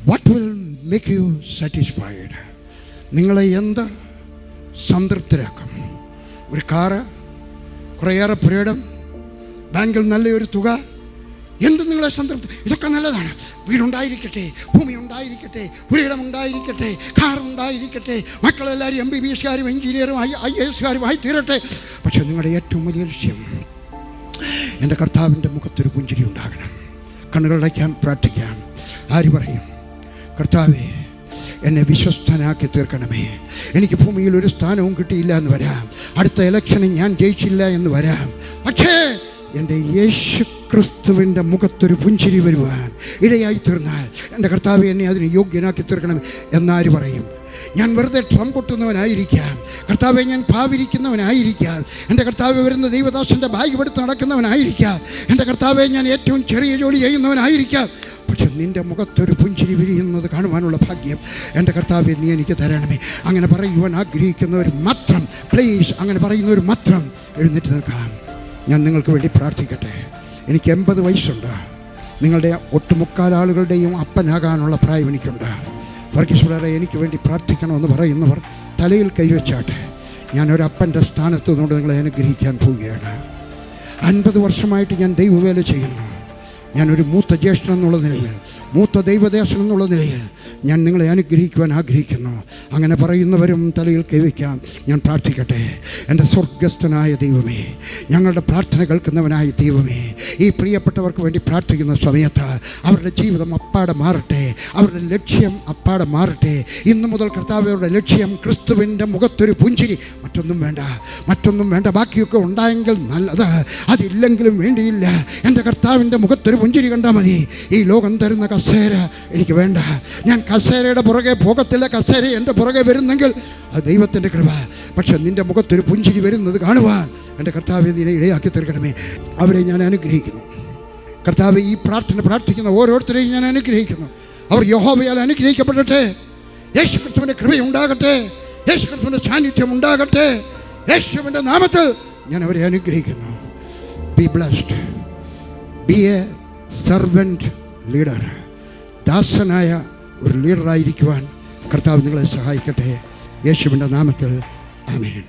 What will make you satisfied? നിങ്ങളെ എന്ത് സംതൃപ്തരാക്കും? ഒരു കാറ്, കുറേയേറെ പുരയിടം, ബാങ്കിൽ നല്ലൊരു തുക, എന്ത് നിങ്ങളെ സംതൃപ്തി? ഇതൊക്കെ നല്ലതാണ്. വീടുണ്ടായിരിക്കട്ടെ, ഭൂമി ഉണ്ടായിരിക്കട്ടെ, പുരയിടം ഉണ്ടായിരിക്കട്ടെ, കാർ ഉണ്ടായിരിക്കട്ടെ, മക്കളെല്ലാവരും MBBS-കാരും എഞ്ചിനീയറും IAS-കാരുമായി തീരട്ടെ. പക്ഷെ നിങ്ങളുടെ ഏറ്റവും വലിയ ലക്ഷ്യം എൻ്റെ കർത്താവിൻ്റെ മുഖത്തൊരു പുഞ്ചിരി ഉണ്ടാകണം. കണ്ണുകളടയ്ക്കാൻ പ്രാർത്ഥിക്കാം. ആര് പറയും, കർത്താവേ എന്നെ വിശ്വസ്തനാക്കി തീർക്കണമേ. എനിക്ക് ഭൂമിയിൽ ഒരു സ്ഥാനവും കിട്ടിയില്ല എന്ന് വരാം, അടുത്ത ഇലക്ഷനിൽ ഞാൻ ജയിച്ചില്ല എന്ന് വരാം, പക്ഷേ എൻ്റെ യേശു ക്രിസ്തുവിൻ്റെ മുഖത്തൊരു പുഞ്ചിരി വരുവാൻ ഇടയായി തീർന്നാൽ എൻ്റെ കർത്താവ് എന്നെ അതിന് യോഗ്യനാക്കി തീർക്കണം എന്നാര് പറയും? ഞാൻ വെറുതെ ട്രം പൊട്ടുന്നവനായിരിക്കാം, കർത്താവെ ഞാൻ ഭാവിരിക്കുന്നവനായിരിക്കാം, എൻ്റെ കർത്താവ് വരുന്ന ദൈവദാസൻ്റെ ബാഗ് എടുത്ത് നടക്കുന്നവനായിരിക്കാം, എൻ്റെ കർത്താവെ ഞാൻ ഏറ്റവും ചെറിയ ജോലി ചെയ്യുന്നവനായിരിക്കാം, പക്ഷെ നിൻ്റെ മുഖത്തൊരു പുഞ്ചിരി വിരിയുന്നത് കാണുവാനുള്ള ഭാഗ്യം എൻ്റെ കർത്താവെ നീ എനിക്ക് തരണമേ. അങ്ങനെ പറയുവാൻ ആഗ്രഹിക്കുന്നവർ മാത്രം, പ്ലീസ്, അങ്ങനെ പറയുന്നവർ മാത്രം എഴുന്നേറ്റ് നിൽക്കാം. ഞാൻ നിങ്ങൾക്ക് വേണ്ടി പ്രാർത്ഥിക്കട്ടെ. എനിക്ക് 80 വയസ്സുണ്ട്. നിങ്ങളുടെ ഒട്ടുമുക്കാൽ ആളുകളുടെയും അപ്പനാകാനുള്ള പ്രായം എനിക്കുണ്ട്. വർഗീസ് എനിക്ക് വേണ്ടി പ്രാർത്ഥിക്കണമെന്ന് പറയുന്നവർ തലയിൽ കൈവച്ചാട്ടെ. ഞാനൊരപ്പൻ്റെ സ്ഥാനത്ത് നിന്നുകൊണ്ട് നിങ്ങളെ അനുഗ്രഹിക്കാൻ പോവുകയാണ്. 50 വർഷമായിട്ട് ഞാൻ ദൈവവേല ചെയ്യുന്നു. ഞാനൊരു മൂത്ത ജ്യേഷ്ഠൻ എന്നുള്ള നിലയിൽ, മൂത്ത ദൈവദേശം എന്നുള്ള നിലയിൽ ഞാൻ നിങ്ങളെ അനുഗ്രഹിക്കുവാൻ ആഗ്രഹിക്കുന്നു. അങ്ങനെ പറയുന്നവരും തലയിൽ കൈവയ്ക്കാം. ഞാൻ പ്രാർത്ഥിക്കട്ടെ. എൻ്റെ സ്വർഗസ്ഥനായ ദൈവമേ, ഞങ്ങളുടെ പ്രാർത്ഥന കേൾക്കുന്നവനായ ദൈവമേ, ഈ പ്രിയപ്പെട്ടവർക്ക് വേണ്ടി പ്രാർത്ഥിക്കുന്ന സമയത്ത് അവരുടെ ജീവിതം അപ്പാടെ മാറട്ടെ, അവരുടെ ലക്ഷ്യം അപ്പാടെ മാറട്ടെ. ഇന്നു മുതൽ കർത്താവരുടെ ലക്ഷ്യം ക്രിസ്തുവിൻ്റെ മുഖത്തൊരു പുഞ്ചിരി, മറ്റൊന്നും വേണ്ട, മറ്റൊന്നും വേണ്ട. ബാക്കിയൊക്കെ ഉണ്ടായെങ്കിൽ നല്ലത്, അതില്ലെങ്കിലും വേണ്ടിയില്ല. എൻ്റെ കർത്താവിൻ്റെ മുഖത്തൊരു പുഞ്ചിരി കണ്ടാൽ മതി. ഈ ലോകം തരുന്ന കസേര എനിക്ക് വേണ്ട. ഞാൻ കസേരയുടെ പുറകെ പോകത്തില്ല. കസേര എൻ്റെ പുറകെ വരുന്നെങ്കിൽ അത് ദൈവത്തിൻ്റെ കൃപ. പക്ഷെ നിൻ്റെ മുഖത്തൊരു പുഞ്ചിരി വരുന്നത് കാണുവാൻ എൻ്റെ കർത്താവെ നീ ഇടയാക്കി തീർക്കണമേ. അവരെ ഞാൻ അനുഗ്രഹിക്കുന്നു. കർത്താവെ ഈ പ്രാർത്ഥന പ്രാർത്ഥിക്കുന്ന ഓരോരുത്തരെയും ഞാൻ അനുഗ്രഹിക്കുന്നു. അവർ യഹോവയാൽ അനുഗ്രഹിക്കപ്പെടട്ടെ. യേശു ക്രിസ്തുവിൻ്റെ കൃപയുണ്ടാകട്ടെ, യേശു ക്രിസ്തുവിൻ്റെ സാന്നിധ്യം ഉണ്ടാകട്ടെ. യേശുവിൻ്റെ നാമത്തിൽ ഞാൻ അവരെ അനുഗ്രഹിക്കുന്നു. B blessed. B A servant leader. ദാസനായ ഒരു ലീഡറായിരിക്കുവാൻ കർത്താവ് നിങ്ങളെ സഹായിക്കട്ടെ. യേശുവിൻ്റെ നാമത്തിൽ ആമേൻ.